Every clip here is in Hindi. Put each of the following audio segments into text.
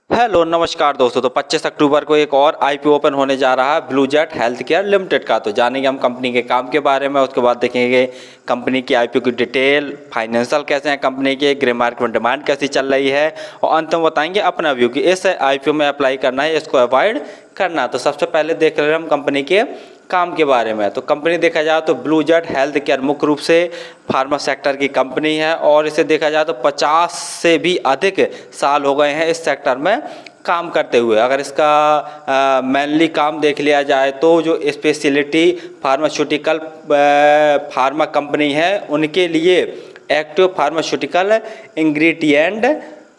हेलो नमस्कार दोस्तों। तो 25 अक्टूबर को एक और आईपीओ ओपन होने जा रहा है blue jet health care limited का। तो जानेंगे हम कंपनी के काम के बारे में, उसके बाद देखेंगे कंपनी की आईपीओ की डिटेल, फाइनेंशियल कैसे हैं कंपनी के, ग्रे मार्केट में डिमांड कैसी चल रही है, और अंत में बताएंगे अपना व्यू कि इस आईपीओ में अप्लाई करना है, इसको अवॉइड करना। तो सबसे पहले देख रहे हैं हम कंपनी के काम के बारे में। तो कंपनी देखा जाए तो ब्लू जेट हेल्थ केयर मुख्य रूप से फार्मा सेक्टर की कंपनी है और इसे देखा जाए तो 50 से भी अधिक साल हो गए हैं इस सेक्टर में काम करते हुए। अगर इसका मेनली काम देख लिया जाए तो जो स्पेशलिटी फार्मास्यूटिकल फार्मा कंपनी है उनके लिए एक्टिव फार्मास्यूटिकल इंग्रेडिएंट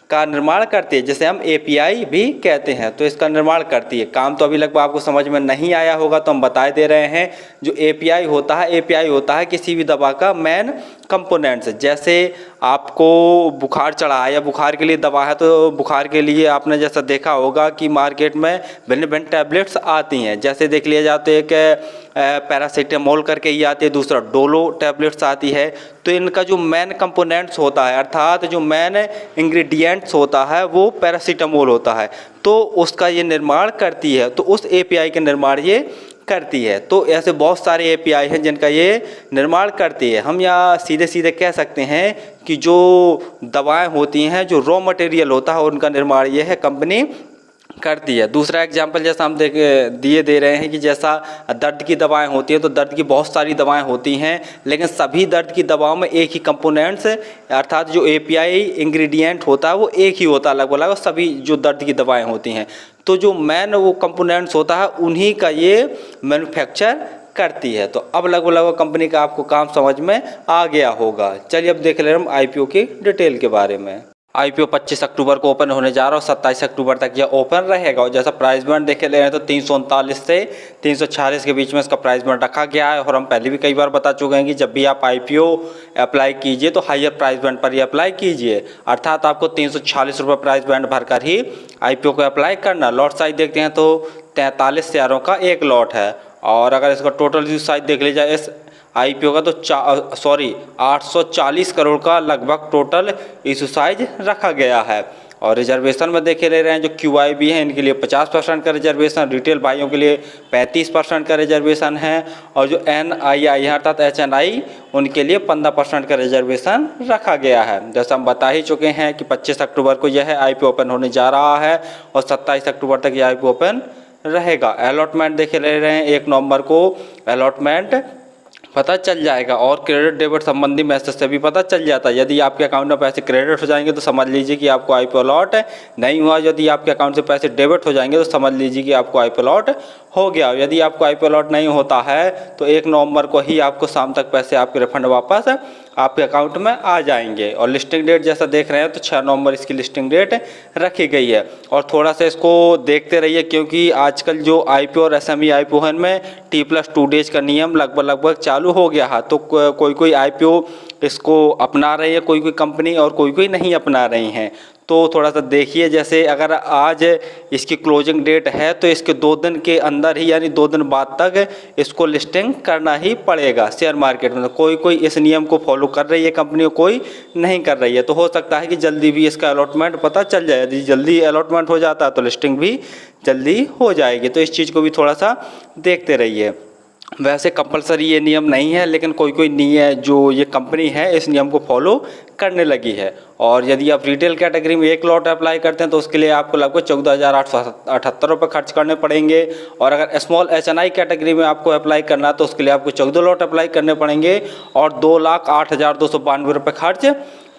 का निर्माण करती है, जिसे हम एपीआई भी कहते हैं। तो इसका निर्माण करती है। काम तो अभी लगभग आपको समझ में नहीं आया होगा तो हम बता दे रहे हैं। जो एपीआई होता है किसी भी दवा का मेन कंपोनेंट्स। जैसे आपको बुखार चढ़ा है या बुखार के लिए दवा है, तो बुखार के लिए आपने जैसा देखा होगा कि मार्केट में भिन्न भिन्न टैबलेट्स आती हैं। जैसे देख लिया जाए तो एक पैरासीटामोल करके ही आती है, दूसरा डोलो टैबलेट्स आती है। तो इनका जो मेन कंपोनेंट्स होता है, अर्थात जो मेन इंग्रेडिएंट्स होता है वो पैरासीटामोल होता है, तो उसका ये निर्माण करती है। तो उस एपीआई का निर्माण ये करती है। तो ऐसे बहुत सारे एपीआई हैं जिनका ये निर्माण करती है। हम यहाँ सीधे सीधे कह सकते हैं कि जो दवाएं होती हैं, जो रॉ मटेरियल होता है, उनका निर्माण ये है कंपनी करती है। दूसरा एग्जांपल जैसा हम दे रहे हैं कि जैसा दर्द की दवाएं होती हैं, तो दर्द की बहुत सारी दवाएं होती हैं, लेकिन सभी दर्द की दवाओं में एक ही कंपोनेंट्स अर्थात जो एपीआई इंग्रेडिएंट होता है वो एक ही होता है लगभग सभी जो दर्द की दवाएं होती हैं। तो जो मेन वो कंपोनेंट्स होता है उन्हीं का ये मैन्युफैक्चर करती है। तो अब लगभग कंपनी का आपको काम समझ में आ गया होगा। चलिए अब देख ले हम आईपीओ की डिटेल के बारे में। आईपीओ 25 अक्टूबर को ओपन होने जा रहा है और 27 अक्टूबर तक यह ओपन रहेगा। और जैसा प्राइस बैंड देखे ले रहे हैं तो 339 से 346 के बीच में इसका प्राइस बैंड रखा गया है। और हम पहले भी कई बार बता चुके हैं कि जब भी आप आईपीओ अप्लाई कीजिए तो हायर प्राइस बैंड पर ही अप्लाई कीजिए, अर्थात आपको 346 रुपये प्राइस बैंड भरकर ही आईपीओ को अप्लाई करना। लॉट साइज देखते हैं तो 43 शेयरों का एक लॉट है। और अगर इसका टोटल इशू साइज देख ली जाए इस आईपीओ का तो 840 करोड़ का लगभग टोटल इशू साइज रखा गया है। और रिजर्वेशन में देखे ले रहे हैं जो क्यूआईबी है इनके लिए 50% का रिजर्वेशन, रिटेल भाइयों के लिए 35% का रिजर्वेशन है, और जो एनआईआई है अर्थात एचएनआई उनके लिए 15% का रिजर्वेशन रखा गया है। जैसा हम बता ही चुके हैं कि 25 अक्टूबर को यह आईपीओ ओपन होने जा रहा है और 27 अक्टूबर तक यह आईपीओ ओपन रहेगा। अलॉटमेंट देखे ले रहे हैं 1 नवंबर को अलॉटमेंट पता चल जाएगा। और क्रेडिट डेबिट संबंधी मैसेज से भी पता चल जाता है। यदि आपके अकाउंट में पैसे क्रेडिट हो जाएंगे तो समझ लीजिए कि आपको आईपीओ अलॉट नहीं हुआ। यदि आपके अकाउंट से पैसे डेबिट हो जाएंगे तो समझ लीजिए कि आपको आईपीओ अलॉट हो गया। यदि आपको आईपीओ अलॉट नहीं होता है तो 1 नवंबर को ही आपको शाम तक पैसे आपके रिफंड वापस आपके अकाउंट में आ जाएंगे। और लिस्टिंग डेट जैसा देख रहे हैं तो 6 नवंबर इसकी लिस्टिंग डेट रखी गई है। और थोड़ा सा इसको देखते रहिए क्योंकि आजकल जो आईपीओ और एसएमई आईपीओ है इनमें T+2 डेज का नियम लगभग चालू हो गया है। तो कोई आईपीओ इसको अपना रही है, कोई कंपनी, और कोई नहीं अपना रही हैं। तो थोड़ा सा देखिए, जैसे अगर आज इसकी क्लोजिंग डेट है तो इसके 2 दिन के अंदर ही यानी 2 दिन बाद तक इसको लिस्टिंग करना ही पड़ेगा शेयर मार्केट में। कोई इस नियम को फॉलो कर रही है कंपनी, कोई नहीं कर रही है। तो हो सकता है कि जल्दी भी इसका अलॉटमेंट पता चल जाए। यदि जल्दी अलॉटमेंट हो जाता है तो लिस्टिंग भी जल्दी हो जाएगी। तो इस चीज़ को भी थोड़ा सा देखते रहिए। वैसे कंपलसरी ये नियम नहीं है, लेकिन कोई नियम जो ये कंपनी है इस नियम को फॉलो करने लगी है। और यदि आप रिटेल कैटेगरी में 1 लॉट अप्लाई करते हैं तो उसके लिए आपको लगभग 14,878 रुपये खर्च करने पड़ेंगे। और अगर स्मॉल एचएनआई कैटेगरी में आपको अप्लाई करना है तो उसके लिए आपको 14 लॉट अप्लाई करने पड़ेंगे और 2,08,292 रुपये खर्च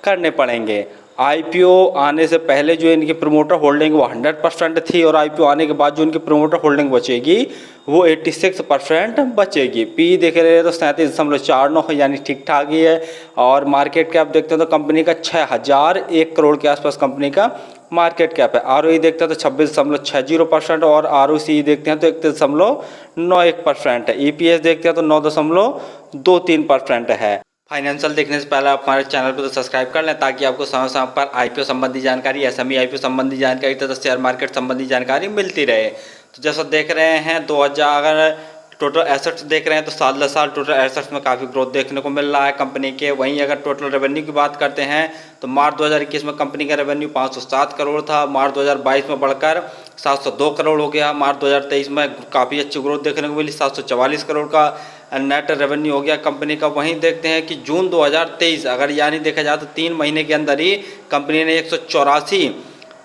करने पड़ेंगे। आईपीओ आने से पहले जो इनकी प्रमोटर होल्डिंग वो 100% थी, और आईपीओ आने के बाद जो इनकी प्रमोटर होल्डिंग बचेगी वो 86% बचेगी। पी देख रहे हैं तो 37.49 है, यानी ठीक ठाक ही है। और मार्केट कैप देखते हैं तो कंपनी का 6,001 करोड़ के आसपास कंपनी का मार्केट कैप है। आरओई देखते हैं तो 26.60% और आरओसी देखते हैं तो 31.91% है। ईपीएस देखते हैं तो 9.23% है। फाइनेंशियल देखने से पहले आप हमारे चैनल को तो सब्सक्राइब कर लें ताकि आपको समय समय पर आईपीओ संबंधी जानकारी, एसएमई आईपीओ संबंधी जानकारी तथा शेयर मार्केट संबंधी जानकारी मिलती रहे। तो जैसा देख रहे हैं टोटल एसेट्स देख रहे हैं तो साल दर साल टोटल एसेट्स में काफ़ी ग्रोथ देखने को मिल रहा है कंपनी के। वहीं अगर टोटल रेवेन्यू की बात करते हैं तो मार्च 2021 में कंपनी का रेवेन्यू 507 करोड़ था, मार्च 2022 में बढ़कर 702 करोड़ हो गया, मार्च 2023 में काफ़ी अच्छी ग्रोथ देखने को मिली, 744 करोड़ का नेट रेवेन्यू हो गया कंपनी का। वहीं देखते हैं कि जून 2023 अगर यानी देखा जाए तो 3 महीने के अंदर ही कंपनी ने 184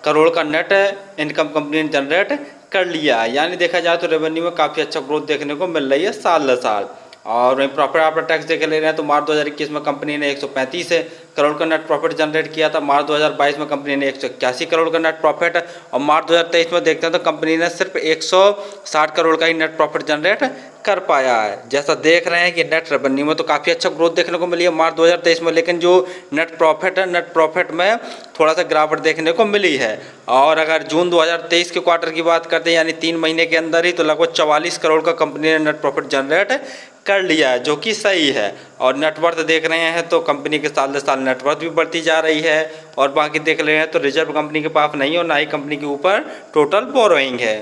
करोड़ का नेट इनकम कंपनी ने जनरेट कर लिया है। यानी देखा जाए तो रेवेन्यू में काफ़ी अच्छा ग्रोथ देखने को मिल रही है साल दर साल। और वहीं प्रॉफिट आफ्टर टैक्स देख ले रहे हैं तो मार्च 2021 में कंपनी ने 135 करोड़ का नेट प्रॉफिट जनरेट किया था, मार्च 2022 में कंपनी ने 181 करोड़ का नेट प्रॉफिट, और मार्च 2023 में देखते हैं तो कंपनी ने सिर्फ 160 करोड़ का ही नेट प्रॉफिट जनरेट कर पाया है। जैसा देख रहे हैं कि नेट रेवेन्यू में तो काफ़ी अच्छा ग्रोथ देखने को मिली है मार्च 2023 में, लेकिन जो नेट प्रॉफिट है, नेट प्रॉफिट में थोड़ा सा गिरावट देखने को मिली है। और अगर जून 2023 के क्वार्टर की बात करते हैं यानी 3 महीने के अंदर ही, तो लगभग 44 करोड़ का कंपनी ने नेट प्रॉफिट जनरेट कर लिया है, जो कि सही है। और नेटवर्थ देख रहे हैं तो कंपनी के साल दर साल नेटवर्थ भी बढ़ती जा रही है। और बाकी देख रहे हैं तो रिजर्व कंपनी के पास नहीं है और ना ही कंपनी के ऊपर टोटल बोरोइंग है।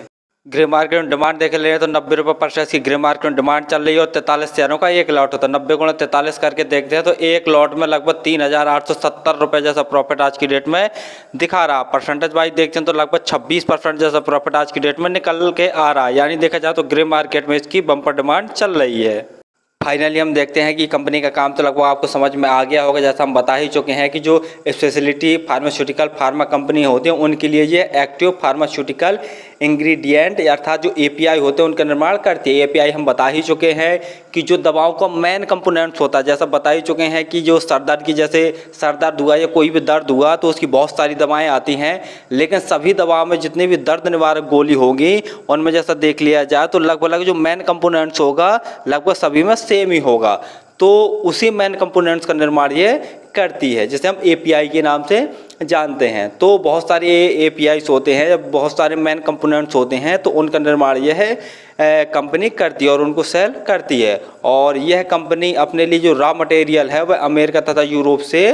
ग्रे मार्केट में डिमांड देख ले रहे हैं तो 90 रुपये पर शेयर की ग्रे मार्केट में डिमांड चल रही है और 43 शेयरों का एक लॉट होता है। 90 गुणा 43 करके देखते हैं तो एक लॉट में लगभग 3,870 रुपये जैसा प्रॉफिट आज की डेट में दिखा रहा। परसेंटेज वाइज देखते हैं तो लगभग 26% जैसा प्रॉफिट आज की डेट में निकल के आ रहा है। यानी देखा जाए तो ग्रे मार्केट में इसकी बम्पर डिमांड चल रही है। फाइनली हम देखते हैं कि कंपनी का काम तो लगभग आपको समझ में आ गया होगा। जैसा हम बता ही चुके हैं कि जो स्पेशलिटी फार्मास्यूटिकल फार्मा कंपनी होती है उनके लिए ये एक्टिव फार्मास्यूटिकल इंग्रेडिएंट अर्थात जो एपीआई होते हैं उनका निर्माण करती है। एपीआई हम बता ही चुके हैं कि जो दवाओं का मेन कंपोनेंट्स होता है, जैसा बता ही चुके हैं कि जो सर दर्द की, जैसे सर दर्द हुआ या कोई भी दर्द हुआ तो उसकी बहुत सारी दवाएं आती हैं, लेकिन सभी दवाओं में जितनी भी दर्द निवारक गोली होगी उनमें जैसा देख लिया जाए तो लगभग जो मेन कंपोनेंट्स होगा लगभग सभी में सेम ही होगा। तो उसी मेन कंपोनेंट्स का निर्माण ये करती है जिसे हम एपीआई के नाम से जानते हैं। तो बहुत सारे एपीआईस होते हैं, बहुत सारे मेन कंपोनेंट्स होते हैं, तो उनका निर्माण यह है कंपनी करती है और उनको सेल करती है। और यह कंपनी अपने लिए जो रॉ मटेरियल है वह अमेरिका तथा यूरोप से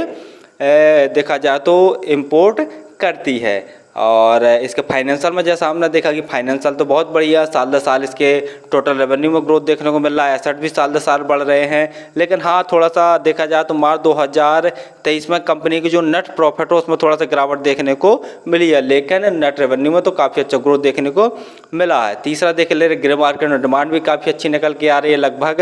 देखा जाए तो इम्पोर्ट करती है। और इसके फाइनेंशियल में जैसा हमने देखा कि फाइनेंशियल तो बहुत बढ़िया, साल दर साल इसके टोटल रेवेन्यू में ग्रोथ देखने को मिल रहा है, एसेट भी साल दर साल बढ़ रहे हैं। लेकिन हाँ, थोड़ा सा देखा जाए तो मार्च 2023 में कंपनी की जो नेट प्रॉफिट हो उसमें थोड़ा सा गिरावट देखने को मिली है, लेकिन नेट रेवेन्यू में तो काफ़ी अच्छा ग्रोथ देखने को मिला है। तीसरा देख ले ग्रे मार्केट में डिमांड भी काफ़ी अच्छी निकल के आ रही है, लगभग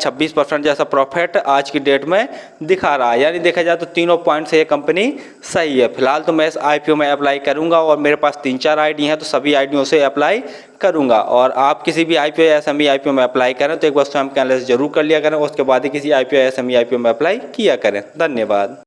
26% जैसा प्रॉफिट आज की डेट में दिखा रहा है। यानी देखा जाए तो तीनों पॉइंट से ये कंपनी सही है। फिलहाल तो मैं इस IPO में अप्लाई करूंगा और मेरे पास 3-4 आईडी हैं तो सभी आईडियों से अप्लाई करूंगा। और आप किसी भी IPO या SME IPO में अप्लाई करें तो एक बार स्वयं का एनालिसिस जरूर कर लिया करें, उसके बाद ही किसी IPO या SME IPO में अप्लाई किया करें। धन्यवाद।